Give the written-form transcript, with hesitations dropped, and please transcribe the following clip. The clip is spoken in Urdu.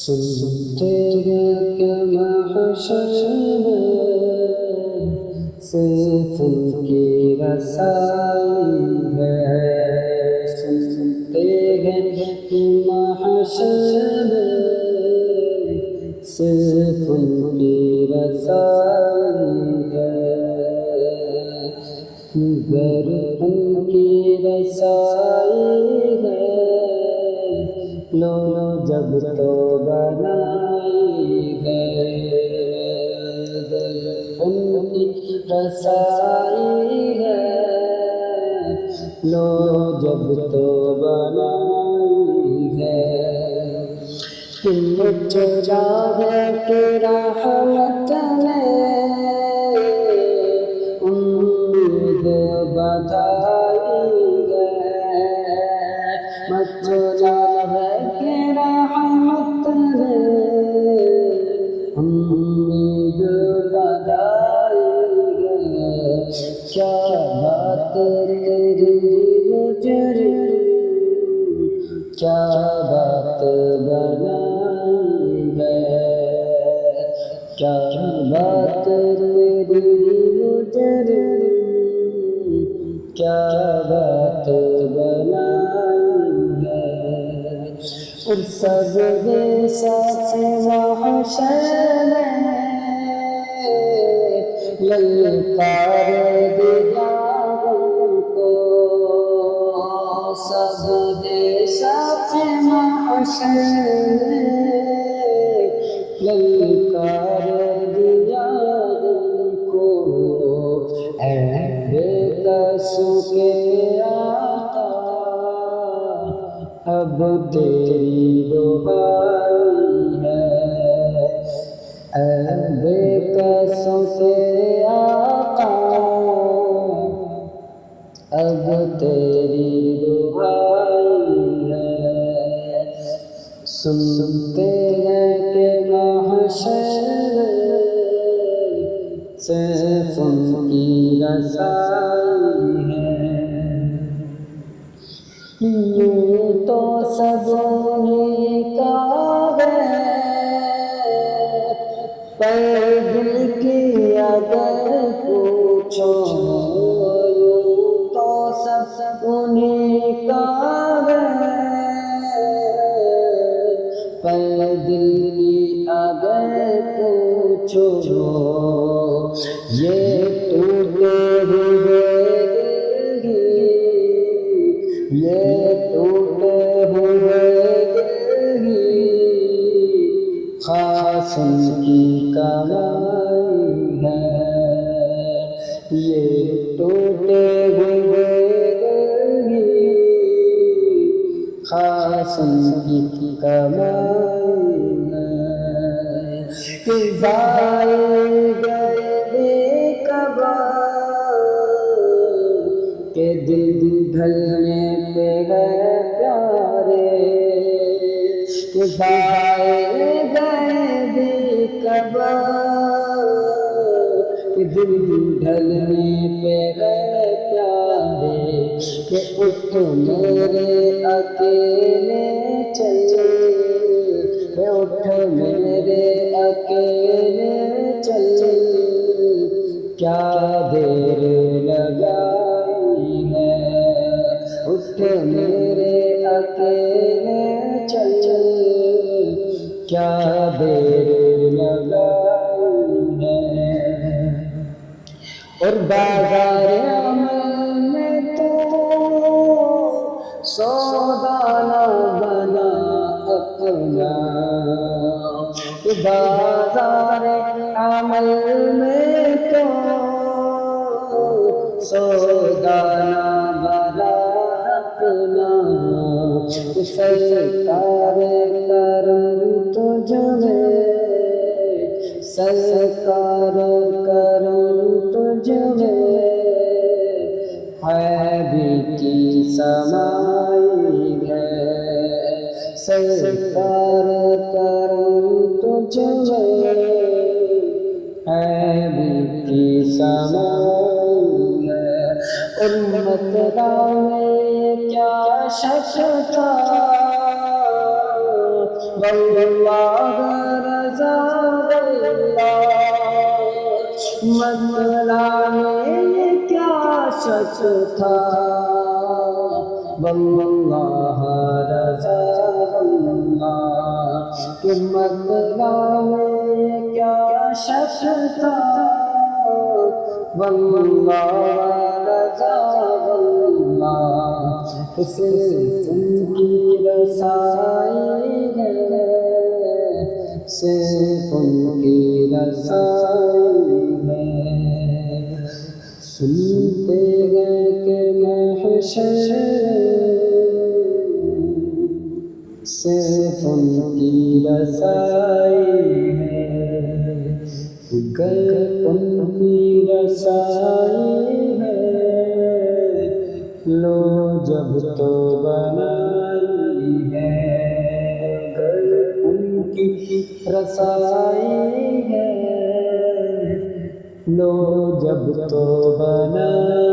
سنتے ہیں کہ محشر میں صرف ان کی رسائی ہے، سنتے ہیں کہ محشر میں صرف ان کی رسائی ہے، گر ان کی رسائی ہے لو جب تو بنائی ہے، ان کی رسائی ہے لو جب تو بنائی ہے، چلا ہے کہ رحمت نے امید بدھائی ہے، مچلا ہے کہ رحمت نے امید بدھائی ہے، کیا بات تیری مجرم، کیا بات بنائی ہے، کیا بات تیری مجرم، کیا بات بنائی ہے، اور سجدے ساتھ محشر میں للکار دیا ان کو، سجدے ساتھ محشر میں للکار دیا ان کو، اے بے قصوں کے آقا اب تیری دعائی ہے، اے بے قصوں کے آقا اب تیری دعائی ہے، سنتے ہیں کہ محشر صرف ان کی رسائی ہے، یوں تو سب انہیں کا ہے پر دل کی اگر پوچھو، یوں تو سب انہیں کا ہے پر دل کی اگر پوچھو، یہ ٹوٹے ہوئے دل ہی، یہ ٹوٹے ہوئے دل ہی خاص ان کی کمائی ہے، یہ ٹوٹے ہوئے دل ہی خاص ان کی کمائی ہے، کہ ضائع گئے بے قبا کہ دل ڈھلنے پہ ہے پیارے، کہ ضائع گئے بے قبا کہ دل ڈھلنے پہ ہے پیارے، کہ اٹھ میرے اکیلے چل، کہ اٹھ میرے اکیلے چل، کیا دیر لگائی ہے، اٹھ میرے اکیلے چل، کیا دیر لگائی ہے، اور بازار عمل میں تو سودا نہ بنا اپنا، بازار عمل میں تو سودا نہ بنا اپنا، سرکار کرم تجھ میں، سرکار کرم تجھ میں حبیب کی سمائی ہے، سرکار کرم تجھ میں حبیب کی سمائی ہے، امت را میں کیا شک تھا واللہ رضا واللہ، مطلع میں یہ کیا شک تھا، واللہ رضا واللہ کہ مطلع میں یہ کیا شک تھا، واللہ رضا واللہ صرف ان کی رسائی ہے، صرف ان کی رسائی ہے، سنتے ہیں کہ محشر صرف ان کی رسائی ہے، گر ان کی رسائی ہے، لو جب تو بنائی ہے، گر ان کی رسائی ہے، لو جب تو بنائی